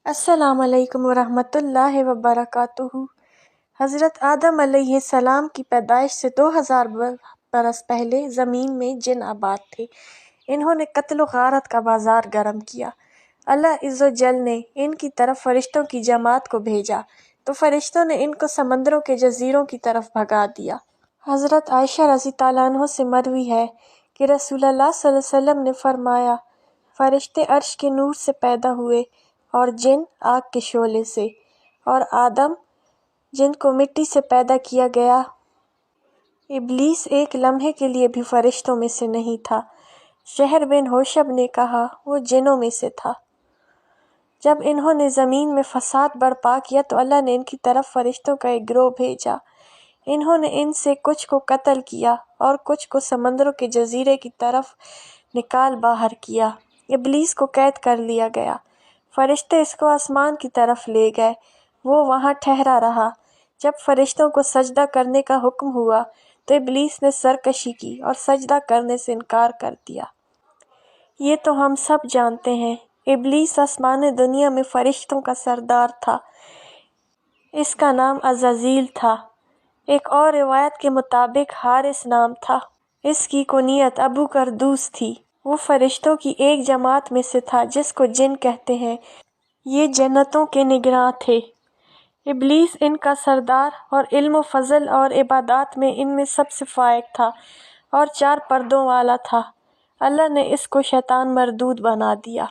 السلام علیکم ورحمۃ اللہ وبرکاتہ۔ حضرت آدم علیہ السلام کی پیدائش سے 2000 برس پہلے زمین میں جن آباد تھے۔ انہوں نے قتل و غارت کا بازار گرم کیا۔ اللہ عز و جل نے ان کی طرف فرشتوں کی جماعت کو بھیجا تو فرشتوں نے ان کو سمندروں کے جزیروں کی طرف بھگا دیا۔ حضرت عائشہ رضی اللہ عنہ سے مروی ہے کہ رسول اللہ صلی اللہ علیہ وسلم نے فرمایا، فرشتے عرش کے نور سے پیدا ہوئے اور جن آگ کے شعلے سے، اور آدم جن کو مٹی سے پیدا کیا گیا۔ ابلیس ایک لمحے کے لیے بھی فرشتوں میں سے نہیں تھا۔ شہر بن حوشب نے کہا وہ جنوں میں سے تھا۔ جب انہوں نے زمین میں فساد برپا کیا تو اللہ نے ان کی طرف فرشتوں کا ایک گروہ بھیجا۔ انہوں نے ان سے کچھ کو قتل کیا اور کچھ کو سمندروں کے جزیرے کی طرف نکال باہر کیا۔ ابلیس کو قید کر لیا گیا۔ فرشتے اس کو آسمان کی طرف لے گئے، وہ وہاں ٹھہرا رہا۔ جب فرشتوں کو سجدہ کرنے کا حکم ہوا تو ابلیس نے سرکشی کی اور سجدہ کرنے سے انکار کر دیا۔ یہ تو ہم سب جانتے ہیں، ابلیس آسمان دنیا میں فرشتوں کا سردار تھا۔ اس کا نام عزازیل تھا۔ ایک اور روایت کے مطابق حارث نام تھا۔ اس کی کنیت ابو کردوس تھی۔ وہ فرشتوں کی ایک جماعت میں سے تھا جس کو جن کہتے ہیں۔ یہ جنتوں کے نگراں تھے۔ ابلیس ان کا سردار اور علم و فضل اور عبادات میں ان میں سب سے فائق تھا اور 4 پردوں والا تھا۔ اللہ نے اس کو شیطان مردود بنا دیا۔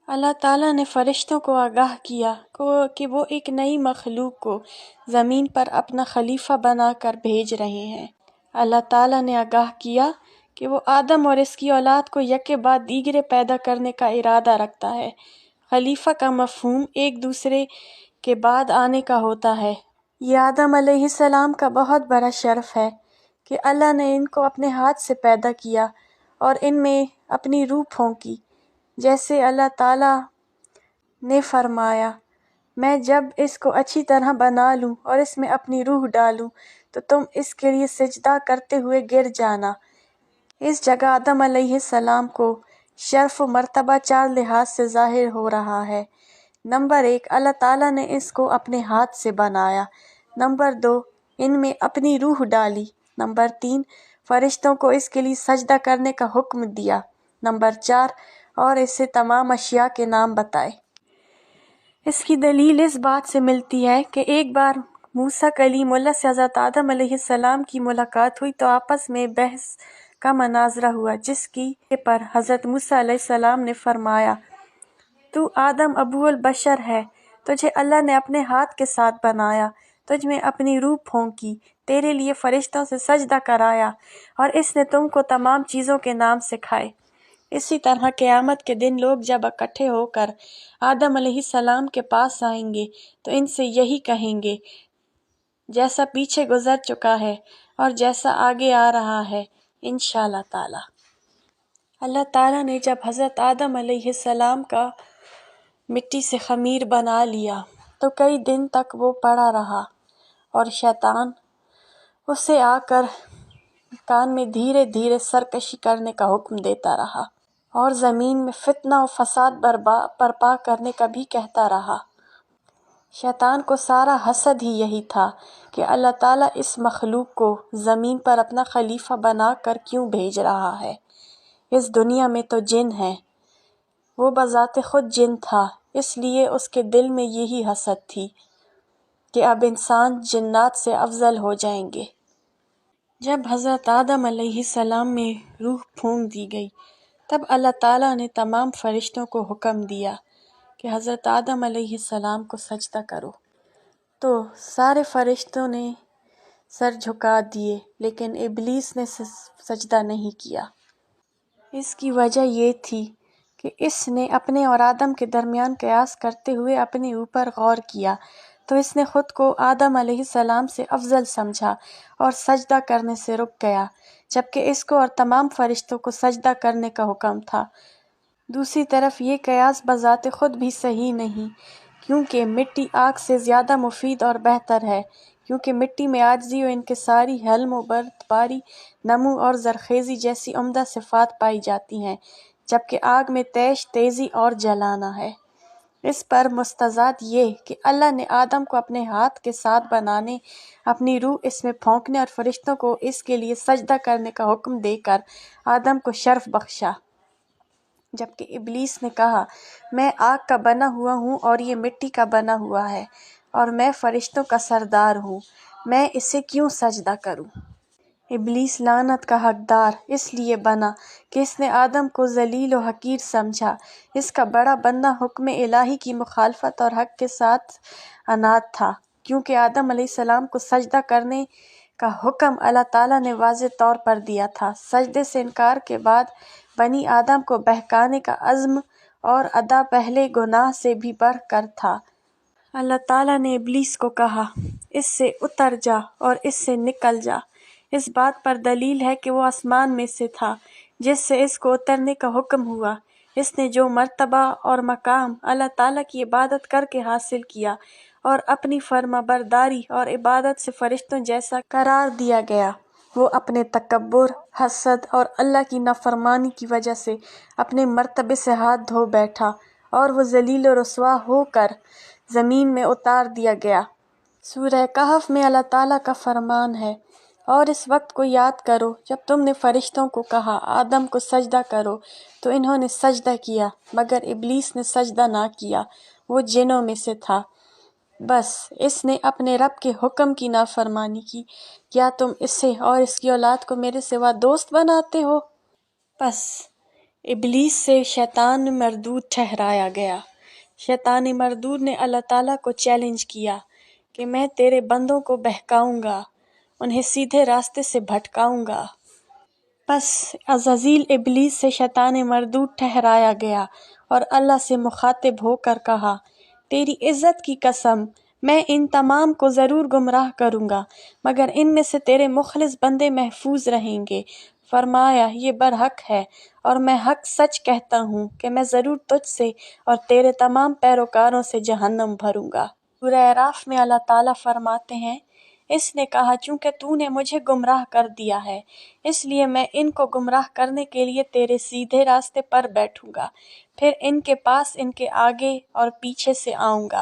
اللہ تعالیٰ نے فرشتوں کو آگاہ کیا کہ وہ ایک نئی مخلوق کو زمین پر اپنا خلیفہ بنا کر بھیج رہے ہیں۔ اللہ تعالیٰ نے آگاہ کیا کہ وہ آدم اور اس کی اولاد کو یکے بعد دیگرے پیدا کرنے کا ارادہ رکھتا ہے۔ خلیفہ کا مفہوم ایک دوسرے کے بعد آنے کا ہوتا ہے۔ یہ آدم علیہ السلام کا بہت بڑا شرف ہے کہ اللہ نے ان کو اپنے ہاتھ سے پیدا کیا اور ان میں اپنی روح پھونکی، جیسے اللہ تعالیٰ نے فرمایا، میں جب اس کو اچھی طرح بنا لوں اور اس میں اپنی روح ڈالوں تو تم اس کے لیے سجدہ کرتے ہوئے گر جانا۔ اس جگہ آدم علیہ السلام کو شرف و مرتبہ 4 لحاظ سے ظاہر ہو رہا ہے۔ نمبر 1، اللہ تعالیٰ نے اس کو اپنے ہاتھ سے بنایا۔ نمبر 2، ان میں اپنی روح ڈالی۔ نمبر 3، فرشتوں کو اس کے لیے سجدہ کرنے کا حکم دیا۔ نمبر 4، اور اسے تمام اشیاء کے نام بتائے۔ اس کی دلیل اس بات سے ملتی ہے کہ ایک بار موسیٰ کلیم اللہ سے حضرت آدم علیہ السلام کی ملاقات ہوئی تو آپس میں بحث کا مناظرہ ہوا، جس کی پر حضرت موسیٰ علیہ السلام نے فرمایا، تو آدم ابو البشر ہے، تجھے اللہ نے اپنے ہاتھ کے ساتھ بنایا، تجھ میں اپنی روح پھونکی، تیرے لیے فرشتوں سے سجدہ کرایا اور اس نے تم کو تمام چیزوں کے نام سکھائے۔ اسی طرح قیامت کے دن لوگ جب اکٹھے ہو کر آدم علیہ السلام کے پاس آئیں گے تو ان سے یہی کہیں گے، جیسا پیچھے گزر چکا ہے اور جیسا آگے آ رہا ہے انشاءاللہ تعالی۔ اللہ تعالیٰ نے جب حضرت آدم علیہ السلام کا مٹی سے خمیر بنا لیا تو کئی دن تک وہ پڑا رہا اور شیطان اسے آ کر کان میں دھیرے دھیرے سرکشی کرنے کا حکم دیتا رہا اور زمین میں فتنہ و فساد برپا کرنے کا بھی کہتا رہا۔ شیطان کو سارا حسد ہی یہی تھا کہ اللہ تعالیٰ اس مخلوق کو زمین پر اپنا خلیفہ بنا کر کیوں بھیج رہا ہے۔ اس دنیا میں تو جن ہیں، وہ بذات خود جن تھا، اس لیے اس کے دل میں یہی حسد تھی کہ اب انسان جنات سے افضل ہو جائیں گے۔ جب حضرت آدم علیہ السلام میں روح پھونک دی گئی تب اللہ تعالیٰ نے تمام فرشتوں کو حکم دیا کہ حضرت آدم علیہ السلام کو سجدہ کرو، تو سارے فرشتوں نے سر جھکا دیے لیکن ابلیس نے سجدہ نہیں کیا۔ اس کی وجہ یہ تھی کہ اس نے اپنے اور آدم کے درمیان قیاس کرتے ہوئے اپنے اوپر غور کیا تو اس نے خود کو آدم علیہ السلام سے افضل سمجھا اور سجدہ کرنے سے رک گیا، جبکہ اس کو اور تمام فرشتوں کو سجدہ کرنے کا حکم تھا۔ دوسری طرف یہ قیاس بذات خود بھی صحیح نہیں، کیونکہ مٹی آگ سے زیادہ مفید اور بہتر ہے، کیونکہ مٹی میں عاجزی و انکساری، حلم و بردباری، نمو اور زرخیزی جیسی عمدہ صفات پائی جاتی ہیں، جبکہ آگ میں تیزی اور جلانا ہے۔ اس پر مستزاد یہ کہ اللہ نے آدم کو اپنے ہاتھ کے ساتھ بنانے، اپنی روح اس میں پھونکنے اور فرشتوں کو اس کے لیے سجدہ کرنے کا حکم دے کر آدم کو شرف بخشا، جبکہ ابلیس نے کہا میں آگ کا بنا ہوا ہوں اور یہ مٹی کا بنا ہوا ہے اور میں فرشتوں کا سردار ہوں، میں اسے کیوں سجدہ کروں؟ ابلیس لعنت کا حقدار اس لیے بنا کہ اس نے آدم کو ذلیل و حقیر سمجھا۔ اس کا بڑا بننا حکم الہی کی مخالفت اور حق کے ساتھ عناد تھا، کیونکہ آدم علیہ السلام کو سجدہ کرنے کا حکم اللہ تعالیٰ نے واضح طور پر دیا تھا۔ سجدے سے انکار کے بعد بنی آدم کو بہکانے کا عزم اور ادا پہلے گناہ سے بھی بڑھ کر تھا۔ اللہ تعالیٰ نے ابلیس کو کہا اس سے اتر جا اور اس سے نکل جا۔ اس بات پر دلیل ہے کہ وہ آسمان میں سے تھا جس سے اس کو اترنے کا حکم ہوا۔ اس نے جو مرتبہ اور مقام اللہ تعالیٰ کی عبادت کر کے حاصل کیا اور اپنی فرما برداری اور عبادت سے فرشتوں جیسا قرار دیا گیا، وہ اپنے تکبر، حسد اور اللہ کی نافرمانی کی وجہ سے اپنے مرتبے سے ہاتھ دھو بیٹھا اور وہ ذلیل و رسوا ہو کر زمین میں اتار دیا گیا۔ سورہ کہف میں اللہ تعالیٰ کا فرمان ہے، اور اس وقت کو یاد کرو جب تم نے فرشتوں کو کہا آدم کو سجدہ کرو تو انہوں نے سجدہ کیا مگر ابلیس نے سجدہ نہ کیا، وہ جنوں میں سے تھا، بس اس نے اپنے رب کے حکم کی نافرمانی کی۔ کیا تم اسے اور اس کی اولاد کو میرے سوا دوست بناتے ہو؟ بس ابلیس سے شیطان مردود ٹھہرایا گیا۔ شیطان مردود نے اللہ تعالیٰ کو چیلنج کیا کہ میں تیرے بندوں کو بہکاؤں گا، انہیں سیدھے راستے سے بھٹکاؤں گا۔ بس عزازیل ابلیس سے شیطان مردود ٹھہرایا گیا اور اللہ سے مخاطب ہو کر کہا تیری عزت کی قسم میں ان تمام کو ضرور گمراہ کروں گا مگر ان میں سے تیرے مخلص بندے محفوظ رہیں گے۔ فرمایا یہ برحق ہے اور میں حق سچ کہتا ہوں کہ میں ضرور تجھ سے اور تیرے تمام پیروکاروں سے جہنم بھروں گا۔ سورہ اعراف میں اللہ تعالیٰ فرماتے ہیں اس نے کہا چونکہ تو نے مجھے گمراہ کر دیا ہے اس لیے میں ان کو گمراہ کرنے کے لیے تیرے سیدھے راستے پر بیٹھوں گا، پھر ان کے پاس ان کے آگے اور پیچھے سے آؤں گا۔